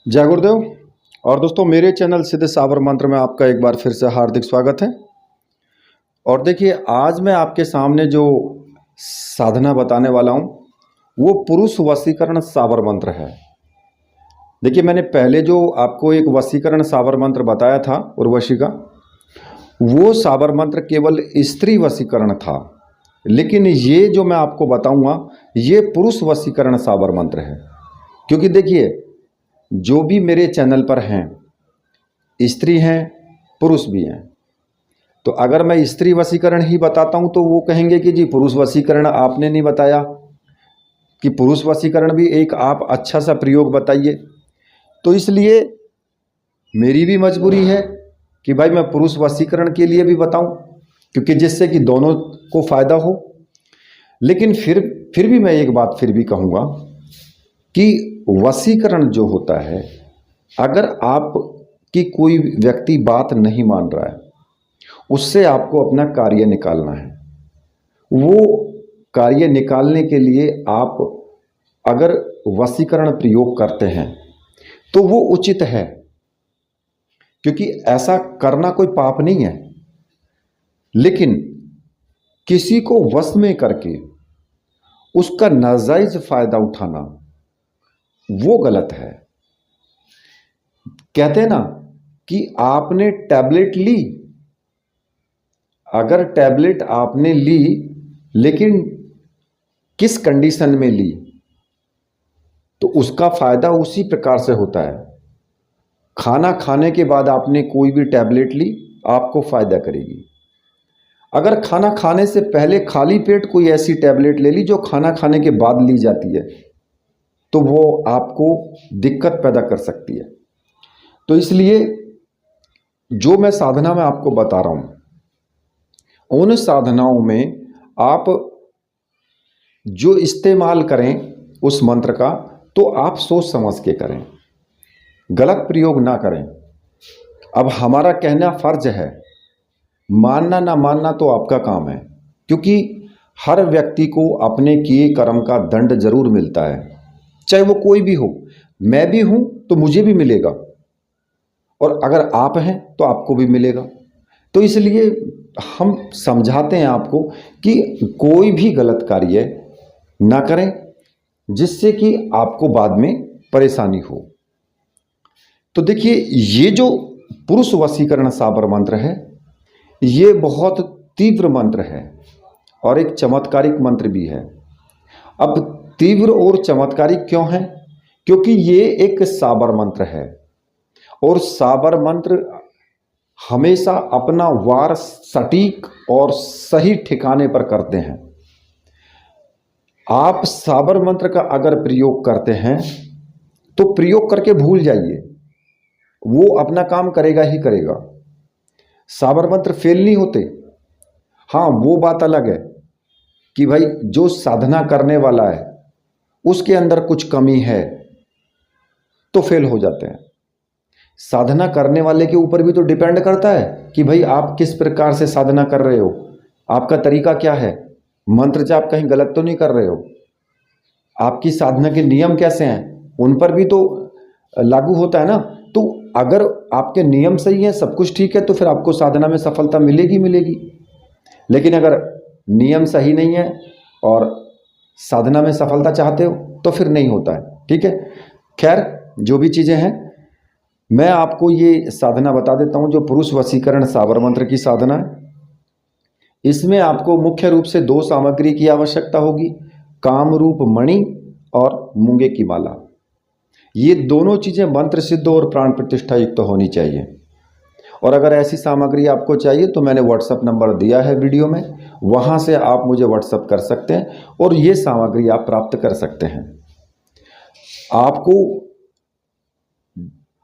जय गुरुदेव। और दोस्तों, मेरे चैनल सिद्ध साबर मंत्र में आपका एक बार फिर से हार्दिक स्वागत है। और देखिए, आज मैं आपके सामने जो साधना बताने वाला हूँ वो पुरुष वशीकरण साबर मंत्र है। देखिए, मैंने पहले जो आपको एक वशीकरण साबर मंत्र बताया था उर्वशी का, वो साबर मंत्र केवल स्त्री वशीकरण था, लेकिन ये जो मैं आपको बताऊंगा ये पुरुष वशीकरण साबर मंत्र है। क्योंकि देखिए, जो भी मेरे चैनल पर हैं, स्त्री हैं, पुरुष भी हैं, तो अगर मैं स्त्री वशीकरण ही बताता हूं तो वो कहेंगे कि जी पुरुष वशीकरण आपने नहीं बताया, कि पुरुष वशीकरण भी एक आप अच्छा सा प्रयोग बताइए। तो इसलिए मेरी भी मजबूरी है कि भाई मैं पुरुष वशीकरण के लिए भी बताऊं, क्योंकि जिससे कि दोनों को फायदा हो। लेकिन फिर भी मैं एक बात फिर भी कहूँगा कि वशीकरण जो होता है, अगर आप की कोई व्यक्ति बात नहीं मान रहा है, उससे आपको अपना कार्य निकालना है। वो कार्य निकालने के लिए आप अगर वशीकरण प्रयोग करते हैं तो वो उचित है, क्योंकि ऐसा करना कोई पाप नहीं है। लेकिन किसी को वश में करके उसका नाजायज फायदा उठाना वो गलत है। कहते हैं ना कि आपने टैबलेट ली, अगर टैबलेट आपने ली लेकिन किस कंडीशन में ली, तो उसका फायदा उसी प्रकार से होता है। खाना खाने के बाद आपने कोई भी टैबलेट ली, आपको फायदा करेगी। अगर खाना खाने से पहले खाली पेट कोई ऐसी टैबलेट ले ली जो खाना खाने के बाद ली जाती है, तो वो आपको दिक्कत पैदा कर सकती है। तो इसलिए जो मैं साधना में आपको बता रहा हूं, उन साधनाओं में आप जो इस्तेमाल करें उस मंत्र का, तो आप सोच समझ के करें, गलत प्रयोग ना करें। अब हमारा कहना फर्ज है, मानना ना मानना तो आपका काम है, क्योंकि हर व्यक्ति को अपने किए कर्म का दंड जरूर मिलता है, चाहे वो कोई भी हो। मैं भी हूं तो मुझे भी मिलेगा, और अगर आप हैं तो आपको भी मिलेगा। तो इसलिए हम समझाते हैं आपको कि कोई भी गलत कार्य ना करें, जिससे कि आपको बाद में परेशानी हो। तो देखिए, ये जो पुरुष वशीकरण साबर मंत्र है, ये बहुत तीव्र मंत्र है और एक चमत्कारिक मंत्र भी है। अब तीव्र और चमत्कारिक क्यों है? क्योंकि ये एक साबर मंत्र है, और साबर मंत्र हमेशा अपना वार सटीक और सही ठिकाने पर करते हैं। आप साबर मंत्र का अगर प्रयोग करते हैं तो प्रयोग करके भूल जाइए, वो अपना काम करेगा ही करेगा। साबर मंत्र फेल नहीं होते। हाँ, वो बात अलग है कि भाई जो साधना करने वाला है उसके अंदर कुछ कमी है तो फेल हो जाते हैं। साधना करने वाले के ऊपर भी तो डिपेंड करता है कि भाई आप किस प्रकार से साधना कर रहे हो, आपका तरीका क्या है, मंत्र जाप कहीं गलत तो नहीं कर रहे हो, आपकी साधना के नियम कैसे हैं, उन पर भी तो लागू होता है ना। तो अगर आपके नियम सही है, सब कुछ ठीक है, तो फिर आपको साधना में सफलता मिलेगी मिलेगी। लेकिन अगर नियम सही नहीं है और साधना में सफलता चाहते हो तो फिर नहीं होता है। ठीक है, खैर जो भी चीज़ें हैं, मैं आपको ये साधना बता देता हूँ जो पुरुष वशीकरण साबर मंत्र की साधना है। इसमें आपको मुख्य रूप से दो सामग्री की आवश्यकता होगी, कामरूप मणि और मूंगे की माला। ये दोनों चीज़ें मंत्र सिद्ध और प्राण प्रतिष्ठा युक्त तो होनी चाहिए। और अगर ऐसी सामग्री आपको चाहिए तो मैंने व्हाट्सएप नंबर दिया है वीडियो में, वहाँ से आप मुझे व्हाट्सएप कर सकते हैं और ये सामग्री आप प्राप्त कर सकते हैं। आपको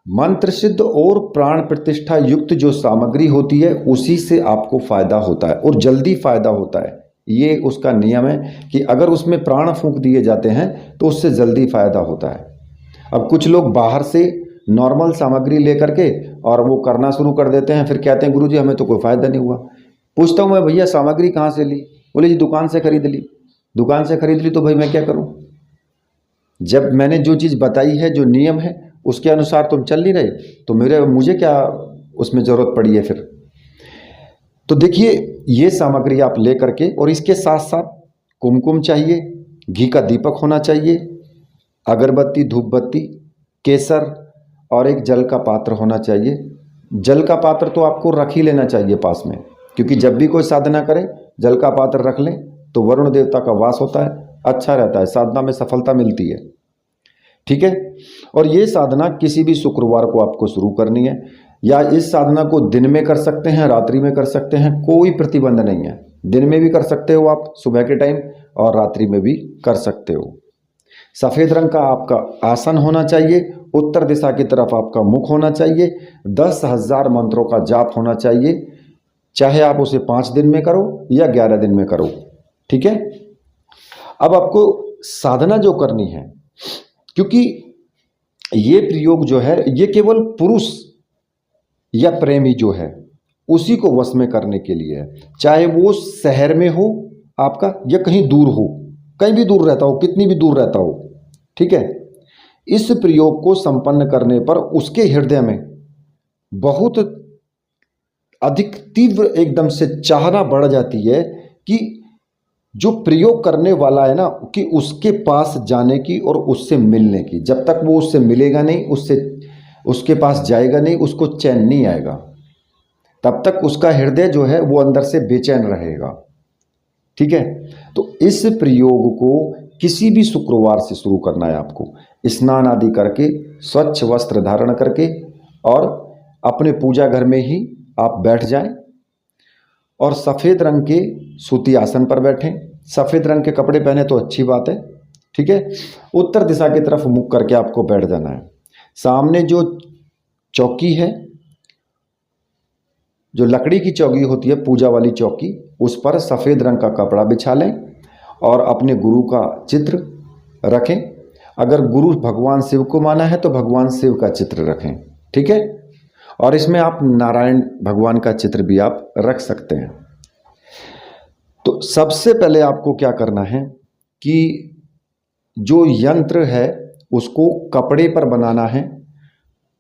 मंत्र सिद्ध और प्राण प्रतिष्ठा युक्त जो सामग्री होती है उसी से आपको फायदा होता है और जल्दी फायदा होता है। ये उसका नियम है कि अगर उसमें प्राण फूंक दिए जाते हैं तो उससे जल्दी फायदा होता है। अब कुछ लोग बाहर से नॉर्मल सामग्री लेकर के और वो करना शुरू कर देते हैं, फिर कहते हैं गुरुजी हमें तो कोई फायदा नहीं हुआ। पूछता हूँ मैं, भैया सामग्री कहाँ से ली? बोले जी दुकान से खरीद ली। दुकान से खरीद ली तो भाई मैं क्या करूँ? जब मैंने जो चीज़ बताई है, जो नियम है, उसके अनुसार तुम चल नहीं रहे, तो मुझे क्या उसमें ज़रूरत पड़ी है फिर। तो देखिए, ये सामग्री आप ले करके, और इसके साथ साथ कुमकुम चाहिए, घी का दीपक होना चाहिए, अगरबत्ती, धूप बत्ती, केसर और एक जल का पात्र होना चाहिए। जल का पात्र तो आपको रख ही लेना चाहिए पास में, क्योंकि जब भी कोई साधना करें जल का पात्र रख लें तो वरुण देवता का वास होता है, अच्छा रहता है, साधना में सफलता मिलती है। ठीक है। और ये साधना किसी भी शुक्रवार को आपको शुरू करनी है, या इस साधना को दिन में कर सकते हैं, रात्रि में कर सकते हैं, कोई प्रतिबंध नहीं है। दिन में भी कर सकते हो आप सुबह के टाइम, और रात्रि में भी कर सकते हो। सफ़ेद रंग का आपका आसन होना चाहिए, उत्तर दिशा की तरफ आपका मुख होना चाहिए, 10,000 मंत्रों का जाप होना चाहिए, चाहे आप उसे 5 दिन में करो या 11 दिन में करो। ठीक है। अब आपको साधना जो करनी है, क्योंकि ये प्रयोग जो है ये केवल पुरुष या प्रेमी जो है उसी को वश में करने के लिए है, चाहे वो शहर में हो आपका या कहीं दूर हो, कहीं भी दूर रहता हो, कितनी भी दूर रहता हो। ठीक है। इस प्रयोग को संपन्न करने पर उसके हृदय में बहुत अधिक तीव्र एकदम से चाहना बढ़ जाती है कि जो प्रयोग करने वाला है ना, कि उसके पास जाने की और उससे मिलने की। जब तक वो उससे मिलेगा नहीं, उसके पास जाएगा नहीं, उसको चैन नहीं आएगा, तब तक उसका हृदय जो है वो अंदर से बेचैन रहेगा। ठीक है। तो इस प्रयोग को किसी भी शुक्रवार से शुरू करना है आपको, स्नान आदि करके, स्वच्छ वस्त्र धारण करके, और अपने पूजा घर में ही आप बैठ जाएं, और सफ़ेद रंग के सूती आसन पर बैठें। सफ़ेद रंग के कपड़े पहने तो अच्छी बात है। ठीक है। उत्तर दिशा की तरफ मुख करके आपको बैठ जाना है। सामने जो चौकी है, जो लकड़ी की चौकी होती है, पूजा वाली चौकी, उस पर सफ़ेद रंग का कपड़ा बिछा लें और अपने गुरु का चित्र रखें। अगर गुरु भगवान शिव को माना है तो भगवान शिव का चित्र रखें। ठीक है। और इसमें आप नारायण भगवान का चित्र भी आप रख सकते हैं। तो सबसे पहले आपको क्या करना है कि जो यंत्र है उसको कपड़े पर बनाना है।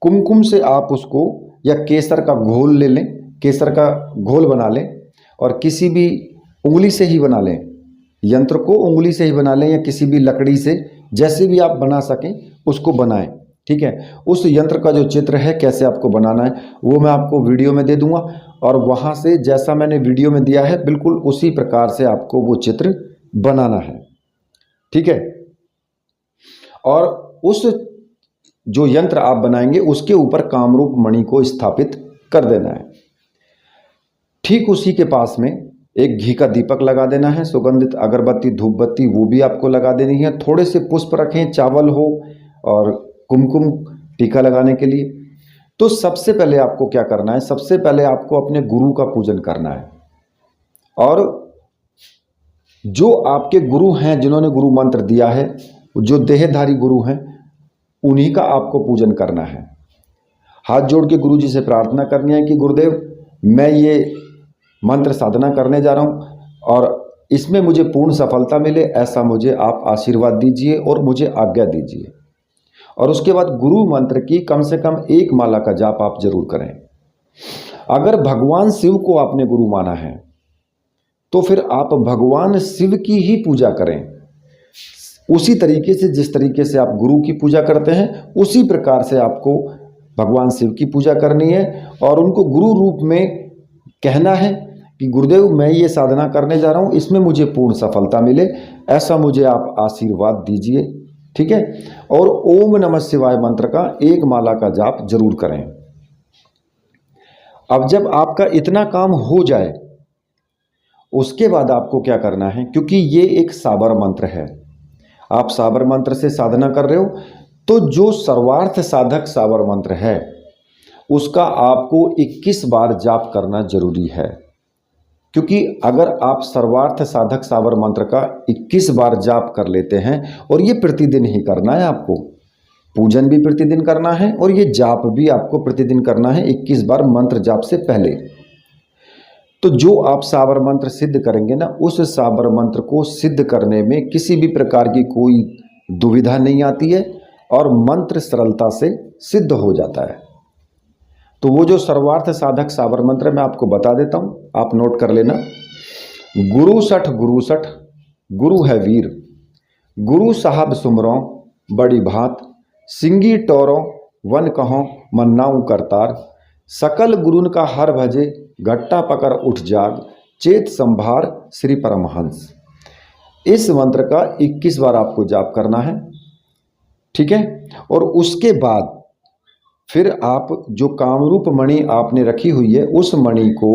कुमकुम से आप उसको, या केसर का घोल ले लें, केसर का घोल बना लें, और किसी भी उंगली से ही बना लें, यंत्र को उंगली से ही बना लें, या किसी भी लकड़ी से, जैसे भी आप बना सकें उसको बनाएं। ठीक है। उस यंत्र का जो चित्र है कैसे आपको बनाना है वो मैं आपको वीडियो में दे दूंगा, और वहाँ से जैसा मैंने वीडियो में दिया है बिल्कुल उसी प्रकार से आपको वो चित्र बनाना है। ठीक है। और उस जो यंत्र आप बनाएंगे उसके ऊपर कामरूप मणि को स्थापित कर देना है। ठीक उसी के पास में एक घी का दीपक लगा देना है, सुगंधित अगरबत्ती, धूप बत्ती वो भी आपको लगा देनी है। थोड़े से पुष्प रखें, चावल हो, और कुमकुम टीका लगाने के लिए। तो सबसे पहले आपको क्या करना है, सबसे पहले आपको अपने गुरु का पूजन करना है, और जो आपके गुरु हैं, जिन्होंने गुरु मंत्र दिया है, जो देहधारी गुरु हैं, उन्हीं का आपको पूजन करना है। हाथ जोड़ के गुरु जी से प्रार्थना करनी है कि गुरुदेव, मैं ये मंत्र साधना करने जा रहा हूँ और इसमें मुझे पूर्ण सफलता मिले, ऐसा मुझे आप आशीर्वाद दीजिए और मुझे आज्ञा दीजिए। और उसके बाद गुरु मंत्र की कम से कम 1 माला का जाप आप जरूर करें। अगर भगवान शिव को आपने गुरु माना है तो फिर आप भगवान शिव की ही पूजा करें, उसी तरीके से जिस तरीके से आप गुरु की पूजा करते हैं उसी प्रकार से आपको भगवान शिव की पूजा करनी है, और उनको गुरु रूप में कहना है कि गुरुदेव, मैं ये साधना करने जा रहा हूँ, इसमें मुझे पूर्ण सफलता मिले, ऐसा मुझे आप आशीर्वाद दीजिए। ठीक है। और ओम नमः शिवाय मंत्र का 1 माला का जाप जरूर करें। अब जब आपका इतना काम हो जाए उसके बाद आपको क्या करना है, क्योंकि ये एक साबर मंत्र है, आप साबर मंत्र से साधना कर रहे हो, तो जो सर्वार्थ साधक साबर मंत्र है उसका आपको 21 बार जाप करना जरूरी है। क्योंकि अगर आप सर्वार्थ साधक साबर मंत्र का 21 बार जाप कर लेते हैं, और ये प्रतिदिन ही करना है आपको, पूजन भी प्रतिदिन करना है और ये जाप भी आपको प्रतिदिन करना है 21 बार मंत्र जाप से पहले, तो जो आप साबर मंत्र सिद्ध करेंगे ना, उस साबर मंत्र को सिद्ध करने में किसी भी प्रकार की कोई दुविधा नहीं आती है, और मंत्र सरलता से सिद्ध हो जाता है। तो वो जो सर्वार्थ साधक साबर मंत्र मैं आपको बता देता हूं, आप नोट कर लेना। गुरु सठ गुरु है वीर, गुरु साहब सुमरो बड़ी भात, सिंगी टोरो वन कहो मन्नाऊ करतार, सकल गुरुन का हर भजे घट्टा पकड़ उठ जाग, चेत संभार श्री परमहंस। इस मंत्र का 21 बार आपको जाप करना है, ठीक है। और उसके बाद फिर आप जो कामरूप मणि आपने रखी हुई है उस मणि को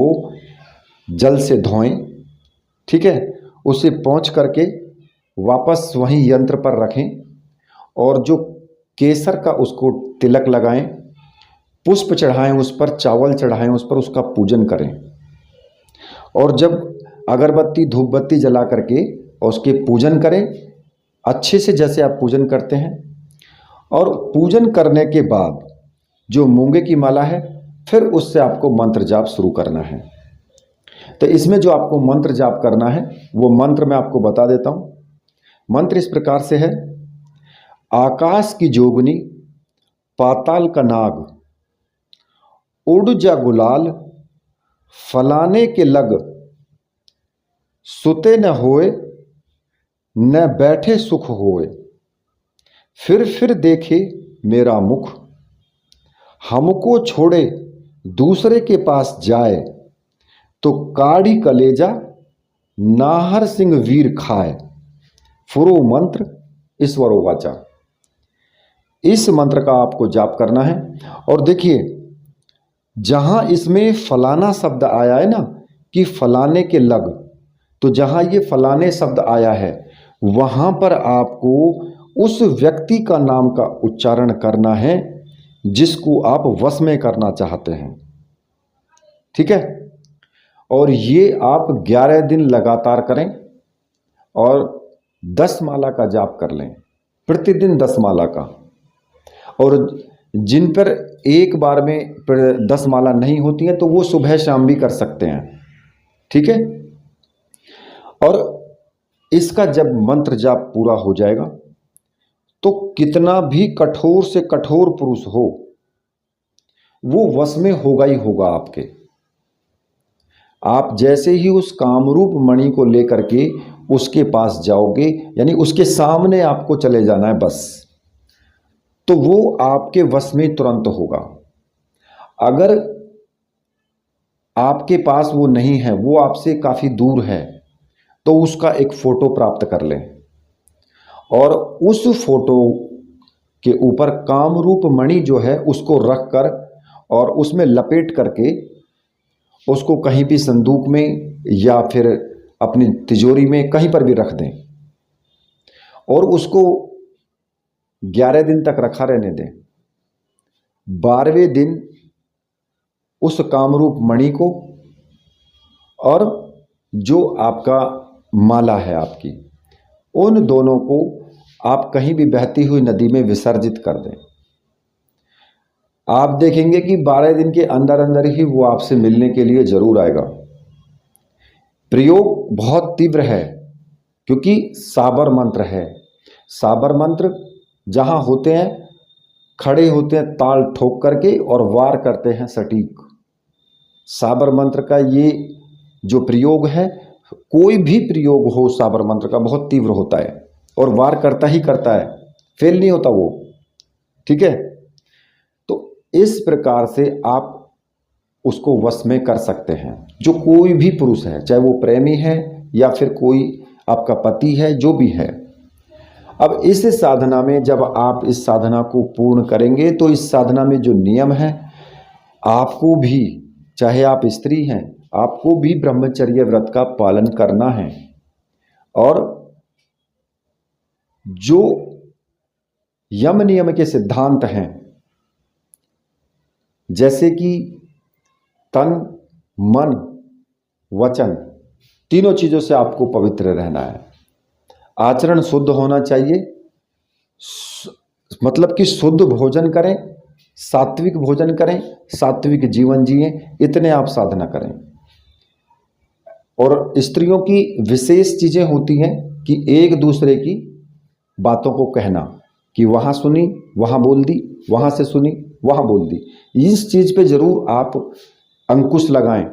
जल से धोएं, ठीक है। उसे पोंछ करके वापस वहीं यंत्र पर रखें और जो केसर का उसको तिलक लगाएं, पुष्प चढ़ाएं, उस पर चावल चढ़ाएं, उस पर उसका पूजन करें। और जब अगरबत्ती धूप बत्ती जला करके और उसके पूजन करें अच्छे से, जैसे आप पूजन करते हैं। और पूजन करने के बाद जो मूंगे की माला है फिर उससे आपको मंत्र जाप शुरू करना है। तो इसमें जो आपको मंत्र जाप करना है वो मंत्र मैं आपको बता देता हूं। मंत्र इस प्रकार से है। आकाश की जोगनी पाताल का नाग, उड़ जा गुलाल फलाने के लग, सुते न होए न बैठे सुख होए, फिर देखे मेरा मुख, हमको छोड़े दूसरे के पास जाए, तो काढ़ी कलेजा नाहर सिंह वीर खाए, फुरो मंत्र ईश्वरो वाचा। इस मंत्र का आपको जाप करना है। और देखिए जहां इसमें फलाना शब्द आया है ना कि फलाने के लग, तो जहां ये फलाने शब्द आया है वहां पर आपको उस व्यक्ति का नाम का उच्चारण करना है जिसको आप वश में करना चाहते हैं, ठीक है। और ये आप 11 दिन लगातार करें और 10 माला का जाप कर लें, प्रतिदिन 10 माला का। और जिन पर एक बार में 10 माला नहीं होती हैं तो वो सुबह शाम भी कर सकते हैं, ठीक है। और इसका जब मंत्र जाप पूरा हो जाएगा तो कितना भी कठोर से कठोर पुरुष हो वो वश में होगा ही होगा आपके। आप जैसे ही उस कामरूप मणि को लेकर के उसके पास जाओगे, यानी उसके सामने आपको चले जाना है बस, तो वो आपके वश में तुरंत होगा। अगर आपके पास वो नहीं है, वो आपसे काफ़ी दूर है, तो उसका एक फ़ोटो प्राप्त कर लें और उस फोटो के ऊपर कामरूप मणि जो है उसको रख कर और उसमें लपेट करके उसको कहीं भी संदूक में या फिर अपनी तिजोरी में कहीं पर भी रख दें और उसको 11 दिन तक रखा रहने दें। 12वें दिन उस कामरूप मणि को और जो आपका माला है आपकी, उन दोनों को आप कहीं भी बहती हुई नदी में विसर्जित कर दें। आप देखेंगे कि 12 दिन के अंदर अंदर ही वो आपसे मिलने के लिए जरूर आएगा। प्रयोग बहुत तीव्र है क्योंकि साबर मंत्र है। साबर मंत्र जहां होते हैं, खड़े होते हैं ताल ठोक करके और वार करते हैं सटीक। साबर मंत्र का ये जो प्रयोग है, कोई भी प्रयोग हो साबर मंत्र का, बहुत तीव्र होता है और वार करता ही करता है, फेल नहीं होता वो, ठीक है। तो इस प्रकार से आप उसको वश में कर सकते हैं। जो कोई भी पुरुष है, चाहे वो प्रेमी है या फिर कोई आपका पति है, जो भी है। अब इस साधना में जब आप इस साधना को पूर्ण करेंगे तो इस साधना में जो नियम है, आपको भी, चाहे आप स्त्री हैं, आपको भी ब्रह्मचर्य व्रत का पालन करना है। और जो यम नियम के सिद्धांत हैं, जैसे कि तन, मन, वचन, तीनों चीजों से आपको पवित्र रहना है। आचरण शुद्ध होना चाहिए, मतलब कि शुद्ध भोजन करें, सात्विक भोजन करें, सात्विक जीवन जिएं, इतने आप साधना करें। और स्त्रियों की विशेष चीजें होती हैं कि एक दूसरे की बातों को कहना, कि वहाँ सुनी, वहाँ बोल दी, वहाँ से सुनी, वहाँ बोल दी। इस चीज़ पे ज़रूर आप अंकुश लगाएं।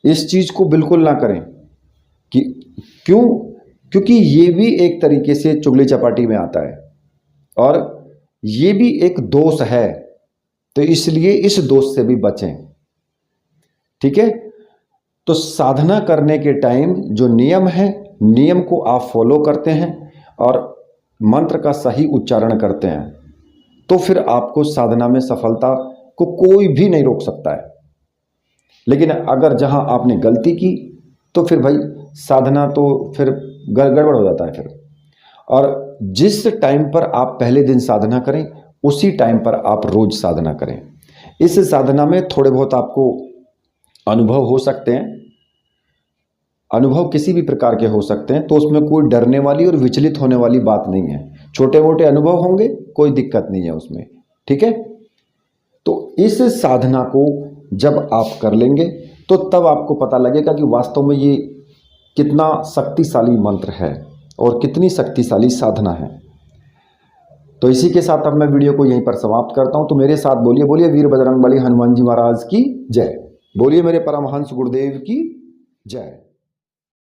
इस चीज़ को बिल्कुल ना करें कि क्यों, क्योंकि ये भी एक तरीके से चुगली चपाटी में आता है और ये भी एक दोष है, तो इसलिए इस दोष से भी बचें। ठीक है, तो साधना करने के टाइम जो नियम है, नियम को आप फॉलो करते हैं और मंत्र का सही उच्चारण करते हैं, तो फिर आपको साधना में सफलता को कोई भी नहीं रोक सकता है। लेकिन अगर जहां आपने गलती की तो फिर भाई साधना तो फिर गड़बड़ हो जाता है फिर। और जिस टाइम पर आप पहले दिन साधना करें उसी टाइम पर आप रोज साधना करें। इस साधना में थोड़े बहुत आपको अनुभव हो सकते हैं, अनुभव किसी भी प्रकार के हो सकते हैं, तो उसमें कोई डरने वाली और विचलित होने वाली बात नहीं है। छोटे मोटे अनुभव होंगे, कोई दिक्कत नहीं है उसमें। ठीक है, तो इस साधना को जब आप कर लेंगे तो तब आपको पता लगेगा कि वास्तव में ये कितना शक्तिशाली मंत्र है और कितनी शक्तिशाली साधना है। तो इसी के साथ अब मैं वीडियो को यहीं पर समाप्त करता हूं। तो मेरे साथ बोलिए, बोलिए वीर बजरंगबली हनुमान जी महाराज की जय। बोलिए मेरे परमहंस गुरुदेव की जय।